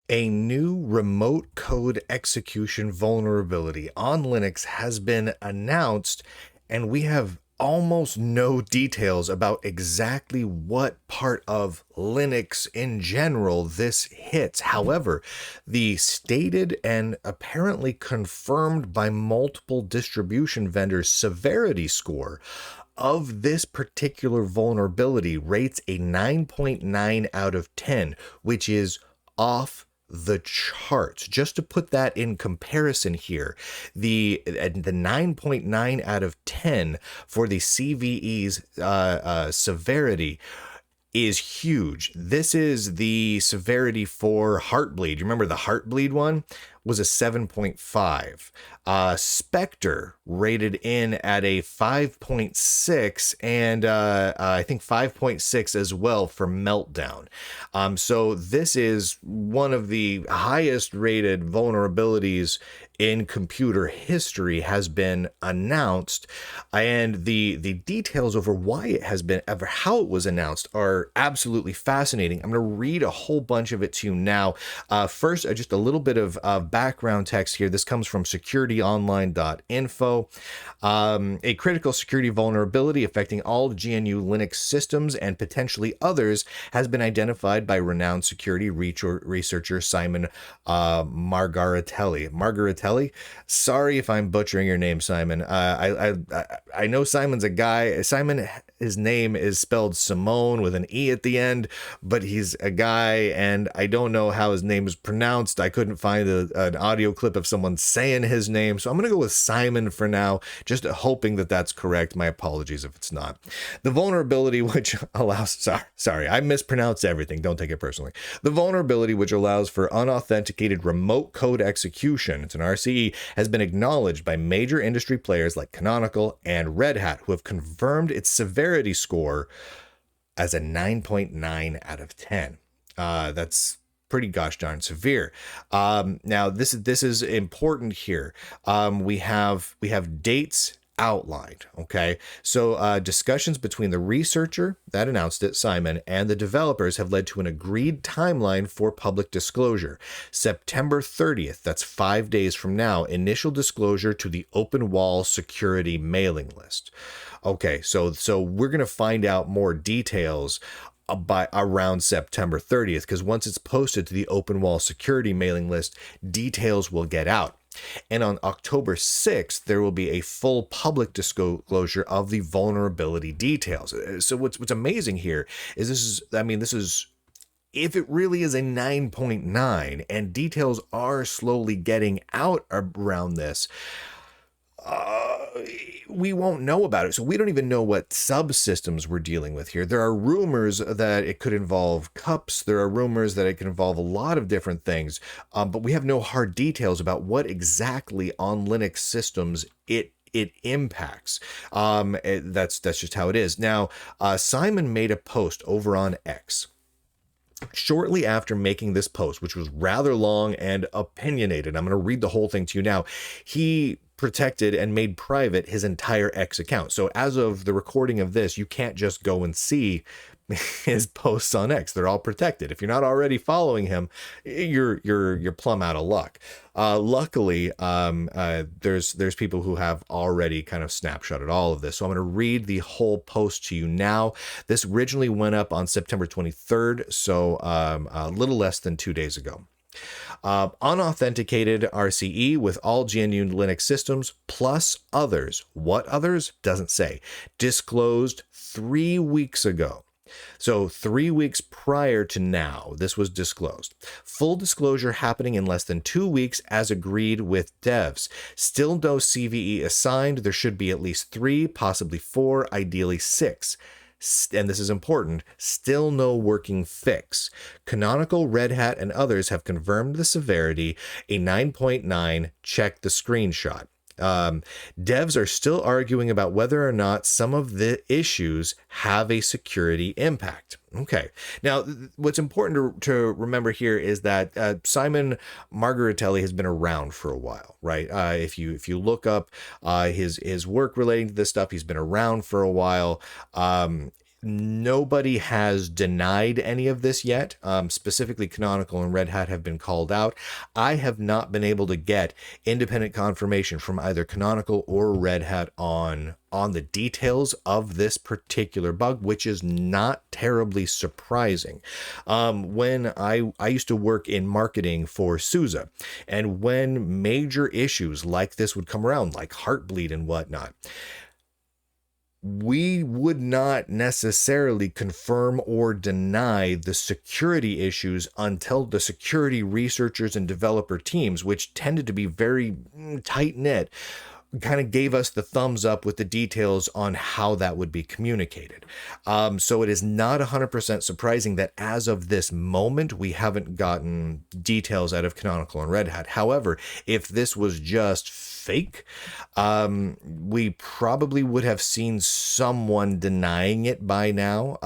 A new remote code execution vulnerability on Linux has been announced, and we have almost no details about exactly what part of Linux in general this hits. However, the stated and apparently confirmed by multiple distribution vendors severity score of this particular vulnerability rates a 9.9 out of 10, which is off the charts. Just to put that in comparison here, the 9.9 out of 10 for the CVE's severity is huge. This is the severity for Heartbleed. You remember the Heartbleed one was a 7.5. Spectre rated in at a 5.6, and I think 5.6 as well for Meltdown. So this is one of the highest rated vulnerabilities in computer history has been announced, and the details over why it has been, ever how it was announced, are absolutely fascinating. I'm going to read a whole bunch of it to you now. First, just a little bit of background text here. This comes from securityonline.info. A critical security vulnerability affecting all GNU Linux systems and potentially others has been identified by renowned security researcher Simon Margaritelli. Sorry if I'm butchering your name, Simon. I know Simon's a guy. Simon, his name is spelled Simone with an E at the end, but he's a guy, and I don't know how his name is pronounced. I couldn't find an audio clip of someone saying his name, so I'm going to go with Simon for now, just hoping that that's correct. My apologies if it's not. The vulnerability which allows, sorry, I mispronounced everything. Don't take it personally. The vulnerability which allows for unauthenticated remote code execution, it's an RCE, has been acknowledged by major industry players like Canonical and Red Hat, who have confirmed its severity score as a 9.9 out of 10. That's pretty gosh darn severe. Now this is important here. We have dates outlined. Okay, so discussions between the researcher that announced it, Simon, and the developers have led to an agreed timeline for public disclosure. September 30th, that's 5 days from now, initial disclosure to the open wall security mailing list. Okay, so we're going to find out more details by around September 30th, because once it's posted to the open wall security mailing list, details will get out. And on October 6th, there will be a full public disclosure of the vulnerability details. So what's amazing here is this is if it really is a 9.9 and details are slowly getting out around this, we won't know about it. So we don't even know what subsystems we're dealing with here. There are rumors that it could involve cups. There are rumors that it can involve a lot of different things, but we have no hard details about what exactly on Linux systems it impacts. That's just how it is. Now, Simon made a post over on X shortly after making this post, which was rather long and opinionated. I'm going to read the whole thing to you now. He protected and made private his entire X account. So as of the recording of this, you can't just go and see his posts on X. They're all protected. If you're not already following him, you're plumb out of luck. Luckily, there's people who have already kind of snapshotted all of this. So I'm going to read the whole post to you now. This originally went up on September 23rd, so a little less than 2 days ago. Unauthenticated RCE with all GNU Linux systems plus others. What others? Doesn't say. Disclosed 3 weeks ago. So 3 weeks prior to now, this was disclosed. Full disclosure happening in less than 2 weeks as agreed with devs. Still no CVE assigned. There should be at least 3, possibly 4, ideally 6. And this is important, still no working fix. Canonical, Red Hat, and others have confirmed the severity, a 9.9, check the screenshot. Devs are still arguing about whether or not some of the issues have a security impact. Okay. Now, what's important to remember here is that Simon Margaritelli has been around for a while, right? If you look up his work relating to this stuff, he's been around for a while. Nobody has denied any of this yet. Specifically, Canonical and Red Hat have been called out. I have not been able to get independent confirmation from either Canonical or Red Hat on the details of this particular bug, which is not terribly surprising. When I used to work in marketing for SUSE, and when major issues like this would come around, like Heartbleed and whatnot, we would not necessarily confirm or deny the security issues until the security researchers and developer teams, which tended to be very tight-knit, kind of gave us the thumbs up with the details on how that would be communicated. So it is not 100% surprising that as of this moment, we haven't gotten details out of Canonical and Red Hat. However, if this was just fake, we probably would have seen someone denying it by now,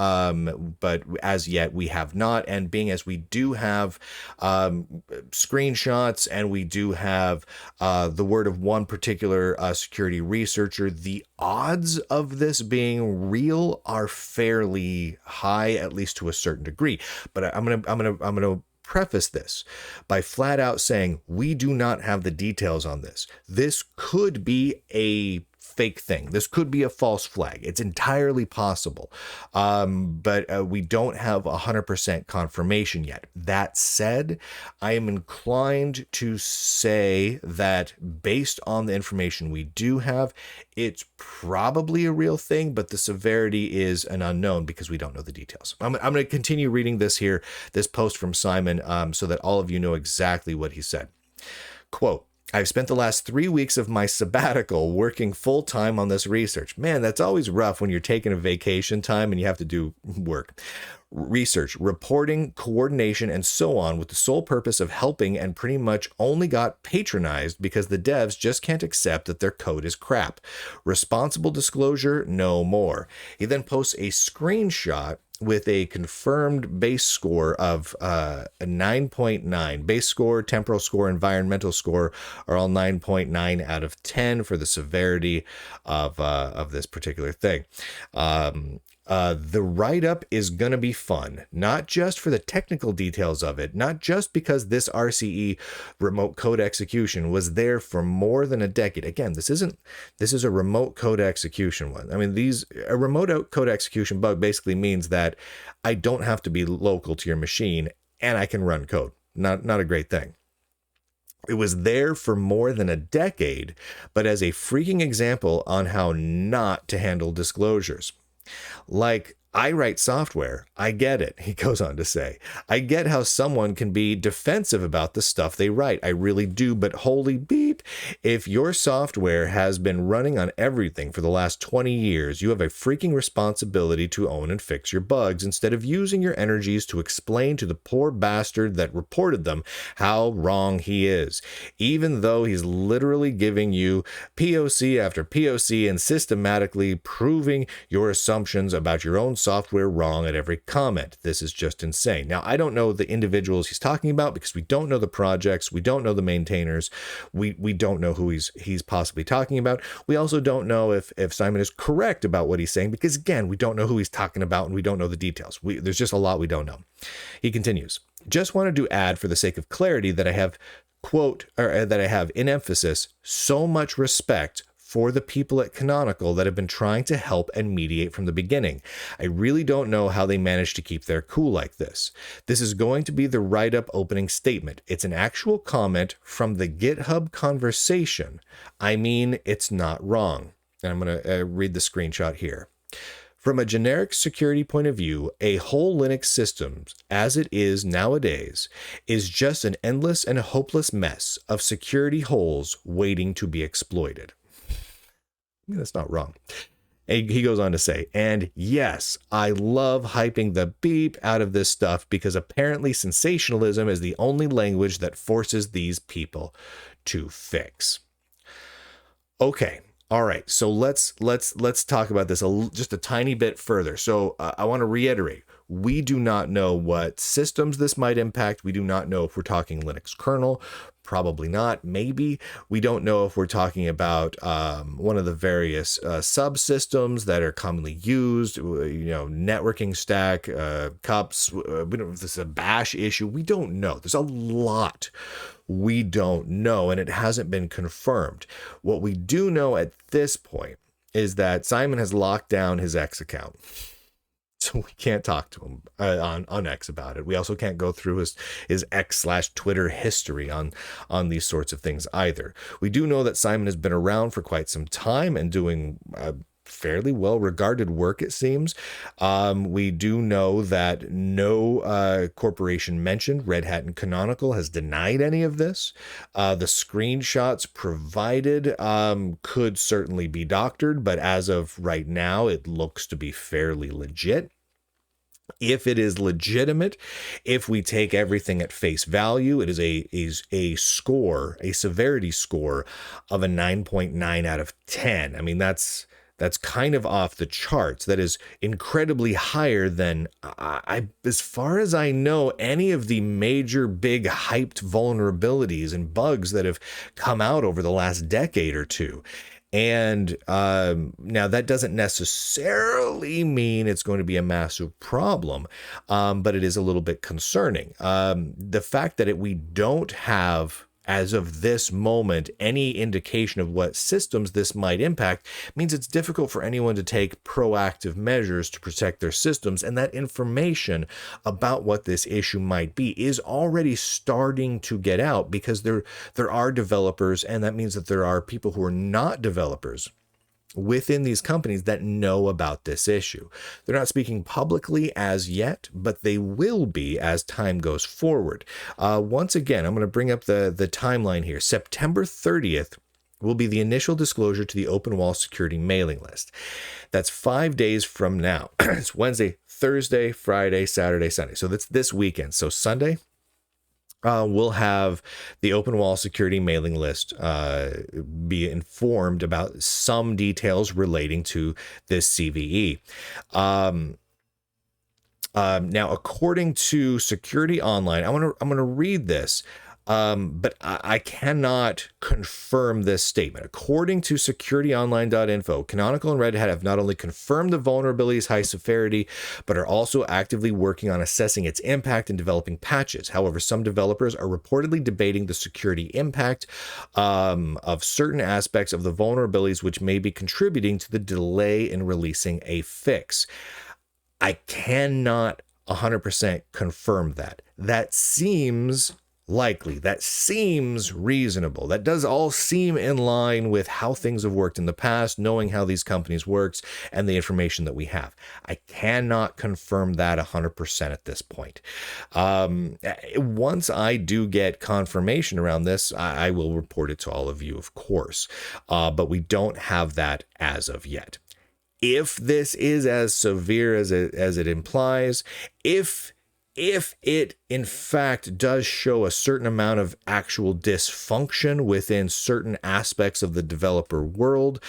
but as yet we have not. And being as we do have screenshots, and we do have the word of one particular security researcher, the odds of this being real are fairly high, at least to a certain degree. But I'm gonna preface this by flat out saying we do not have the details on this. This could be a fake thing. This could be a false flag. It's entirely possible. But we don't have 100% confirmation yet. That said, I am inclined to say that based on the information we do have, it's probably a real thing, but the severity is an unknown because we don't know the details. I'm going to continue reading this post from Simon, so that all of you know exactly what he said. Quote, I've spent the last 3 weeks of my sabbatical working full time on this research. Man, that's always rough when you're taking a vacation time and you have to do work. Research, reporting, coordination, and so on, with the sole purpose of helping, and pretty much only got patronized because the devs just can't accept that their code is crap. Responsible disclosure, no more. He then posts a screenshot with a confirmed base score of a 9.9. Base score, temporal score, environmental score are all 9.9 out of 10 for the severity of this particular thing. The write-up is going to be fun, not just for the technical details of it, not just because this RCE remote code execution was there for more than a decade. Again, this is a remote code execution one. I mean, a remote code execution bug basically means that I don't have to be local to your machine and I can run code. Not a great thing. It was there for more than a decade, but as a freaking example on how not to handle disclosures. Like, I write software. I get it, he goes on to say. I get how someone can be defensive about the stuff they write. I really do, but holy beep. If your software has been running on everything for the last 20 years, you have a freaking responsibility to own and fix your bugs instead of using your energies to explain to the poor bastard that reported them how wrong he is, even though he's literally giving you POC after POC and systematically proving your assumptions about your own software wrong at every comment. This is just insane. Now, I don't know the individuals he's talking about because we don't know the projects, we don't know the maintainers, we don't know who he's possibly talking about. We also don't know if Simon is correct about what he's saying because, again, we don't know who he's talking about and we don't know the details. There's just a lot we don't know. He continues, just wanted to add for the sake of clarity that I have, quote, or that I have in emphasis, so much respect for the people at Canonical that have been trying to help and mediate from the beginning. I really don't know how they managed to keep their cool like this. This is going to be the write-up opening statement. It's an actual comment from the GitHub conversation. I mean, it's not wrong. And I'm going to read the screenshot here. From a generic security point of view, a whole Linux system, as it is nowadays, is just an endless and hopeless mess of security holes waiting to be exploited. That's not wrong. And he goes on to say, and yes, I love hyping the beep out of this stuff because apparently sensationalism is the only language that forces these people to fix. Okay. All right. So let's talk about this just a tiny bit further. So I want to reiterate. We do not know what systems this might impact. We do not know if we're talking Linux kernel. Probably not. Maybe. We don't know if we're talking about one of the various subsystems that are commonly used, networking stack, cups. We don't know if this is a bash issue. We don't know. There's a lot we don't know, and it hasn't been confirmed. What we do know at this point is that Simon has locked down his X account. So we can't talk to him on X about it. We also can't go through his X/Twitter history on these sorts of things either. We do know that Simon has been around for quite some time and doing fairly well-regarded work, it seems. We do know that no corporation mentioned, Red Hat and Canonical, has denied any of this. The screenshots provided could certainly be doctored, but as of right now, it looks to be fairly legit. If it is legitimate, if we take everything at face value, it is a score, a severity score of a 9.9 out of 10. I mean, that's kind of off the charts. That is incredibly higher than, as far as I know, any of the major big hyped vulnerabilities and bugs that have come out over the last decade or two. And now that doesn't necessarily mean it's going to be a massive problem, but it is a little bit concerning. The fact that we don't have, as of this moment, any indication of what systems this might impact means it's difficult for anyone to take proactive measures to protect their systems. And that information about what this issue might be is already starting to get out, because there are developers, and that means that there are people who are not developers within these companies that know about this issue. They're not speaking publicly as yet, but they will be as time goes forward. Once again, I'm going to bring up the timeline here. September 30th will be the initial disclosure to the OpenWall security mailing list. That's 5 days from now. It's Wednesday, Thursday, Friday, Saturday, Sunday. So that's this weekend. So Sunday, we'll have the OpenWall security mailing list be informed about some details relating to this CVE. Now, according to Security Online, I'm gonna read this. But I cannot confirm this statement. According to securityonline.info, Canonical and Red Hat have not only confirmed the vulnerability's high severity, but are also actively working on assessing its impact and developing patches. However, some developers are reportedly debating the security impact of certain aspects of the vulnerabilities, which may be contributing to the delay in releasing a fix. I cannot 100% confirm that. That seems likely. That seems reasonable. That does all seem in line with how things have worked in the past, knowing how these companies works and the information that we have. I cannot confirm that 100% at this point. Once I do get confirmation around this, I will report it to all of you, of course. But we don't have that as of yet. If this is as severe as it implies, if it in fact does show a certain amount of actual dysfunction within certain aspects of the developer world,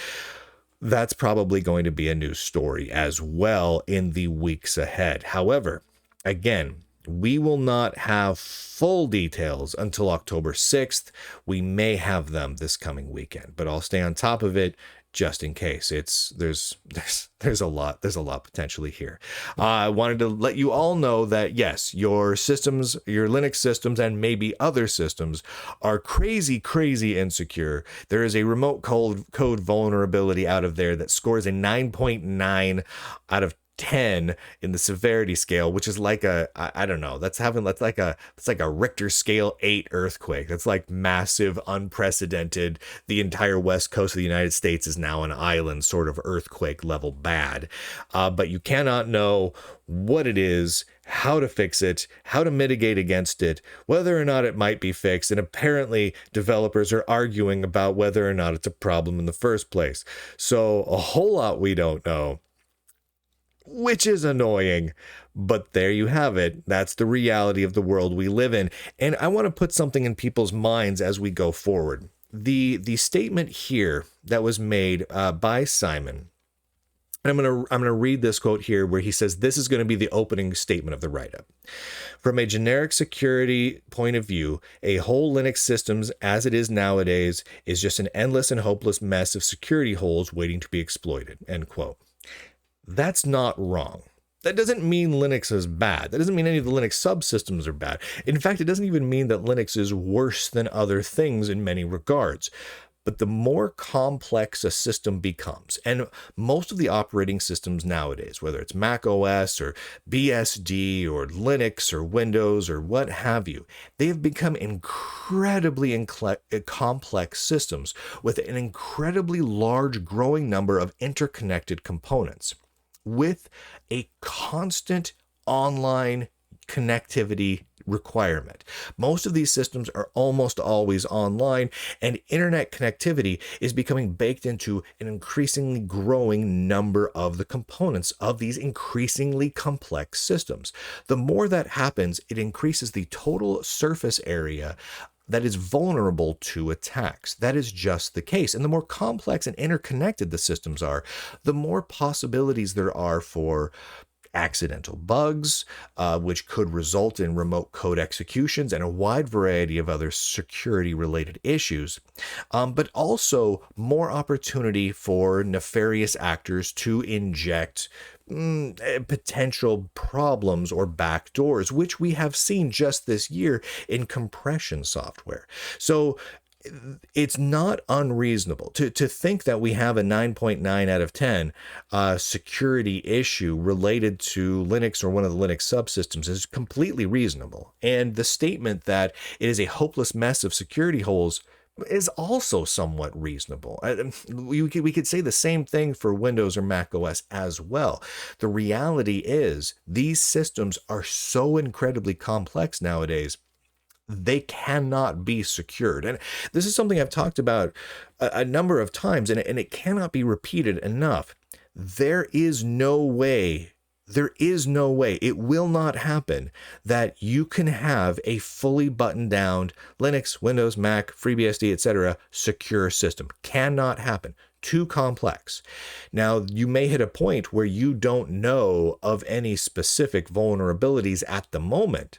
that's probably going to be a news story as well in the weeks ahead. However, again, we will not have full details until October 6th. We may have them this coming weekend, but I'll stay on top of it just in case. There's a lot potentially here. I wanted to let you all know that yes, your systems, your Linux systems, and maybe other systems are crazy insecure. There is a remote code vulnerability out of there that scores a 9.9 out of 10 in the severity scale, which is like I don't know, that's like a Richter scale 8 earthquake. That's like massive, unprecedented. The entire west coast of the United States is now an island sort of earthquake level bad. But you cannot know what it is, how to fix it, how to mitigate against it, whether or not it might be fixed. And apparently developers are arguing about whether or not it's a problem in the first place. So a whole lot we don't know, which is annoying, but there you have it. That's the reality of the world we live in. And I want to put something in people's minds as we go forward. The statement here that was made by Simon And I'm gonna read this quote here where he says this is going to be the opening statement of the write-up. From a generic security point of view, a whole Linux systems as it is nowadays is just an endless and hopeless mess of security holes waiting to be exploited. End quote. That's not wrong. That doesn't mean Linux is bad. That doesn't mean any of the Linux subsystems are bad. In fact, it doesn't even mean that Linux is worse than other things in many regards. But the more complex a system becomes, and most of the operating systems nowadays, whether it's Mac OS or BSD or Linux or Windows or what have you, they have become incredibly complex systems with an incredibly large growing number of interconnected components with a constant online connectivity requirement. Most of these systems are almost always online, and internet connectivity is becoming baked into an increasingly growing number of the components of these increasingly complex systems. The more that happens, it increases the total surface area that is vulnerable to attacks. That is just the case. And the more complex and interconnected the systems are, the more possibilities there are for accidental bugs, which could result in remote code executions and a wide variety of other security-related issues, but also more opportunity for nefarious actors to inject potential problems or backdoors, which we have seen just this year in compression software. So it's not unreasonable to think that we have a 9.9 out of 10 security issue related to Linux or one of the Linux subsystems is completely reasonable. And the statement that it is a hopeless mess of security holes is also somewhat reasonable. We could say the same thing for Windows or Mac OS as well. The reality is these systems are so incredibly complex nowadays, they cannot be secured. And this is something I've talked about a number of times, and it cannot be repeated enough. There is no way, it will not happen that you can have a fully buttoned down Linux, Windows, Mac, FreeBSD, etc. secure system. Cannot happen. Too complex. Now, you may hit a point where you don't know of any specific vulnerabilities at the moment,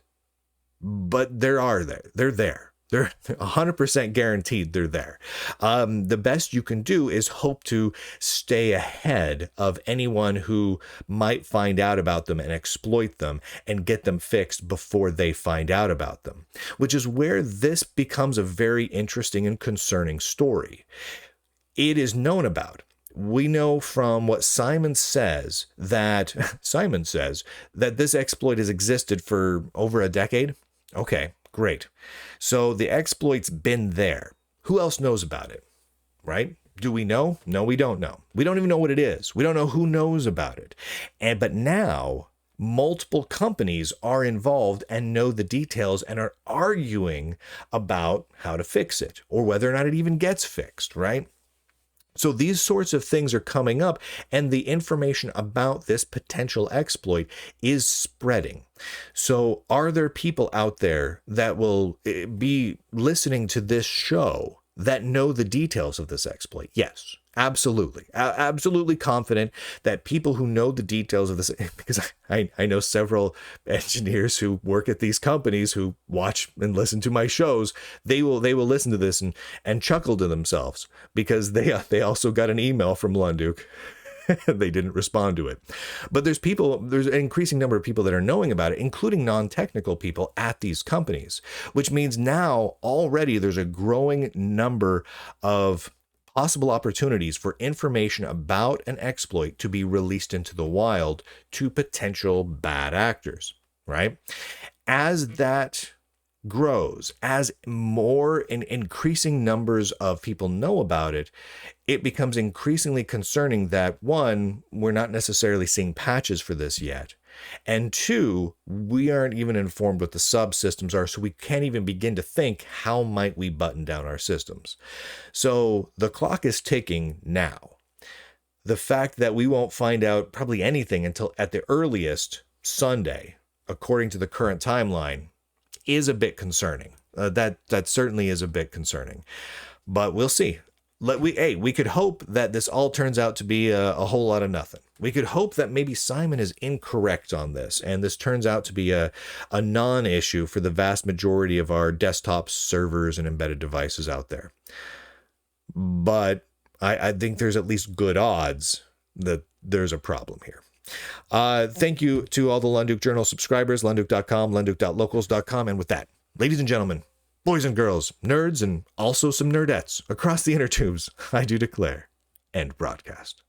but they're there. They're 100% guaranteed they're there. The best you can do is hope to stay ahead of anyone who might find out about them and exploit them and get them fixed before they find out about them, which is where this becomes a very interesting and concerning story. It is known about. We know from what Simon says that this exploit has existed for over a decade. Okay, great. So the exploit's been there. Who else knows about it, right? Do we know? No, we don't know. We don't even know what it is. We don't know who knows about it. But now multiple companies are involved and know the details and are arguing about how to fix it or whether or not it even gets fixed, right? So these sorts of things are coming up, and the information about this potential exploit is spreading. So are there people out there that will be listening to this show that know the details of this exploit? Yes, absolutely. Absolutely confident that people who know the details of this, because I know several engineers who work at these companies who watch and listen to my shows, they will listen to this and chuckle to themselves because they also got an email from Lunduke. They didn't respond to it. But there's an increasing number of people that are knowing about it, including non-technical people at these companies, which means now already there's a growing number of possible opportunities for information about an exploit to be released into the wild to potential bad actors, right? As that grows, as more and increasing numbers of people know about it, it becomes increasingly concerning that, one, we're not necessarily seeing patches for this yet, and two, we aren't even informed what the subsystems are, so we can't even begin to think how might we button down our systems. So the clock is ticking now. The fact that we won't find out probably anything until at the earliest Sunday, according to the current timeline, is a bit concerning. That certainly is a bit concerning, but we'll see. we could hope that this all turns out to be a whole lot of nothing. We could hope that maybe Simon is incorrect on this, and this turns out to be a non-issue for the vast majority of our desktop servers and embedded devices out there. But I think there's at least good odds that there's a problem here. Thank you to all the Lunduke Journal subscribers, lunduke.com, lunduke.locals.com. And with that, ladies and gentlemen, boys and girls, nerds, and also some nerdettes across the inner tubes, I do declare, end broadcast.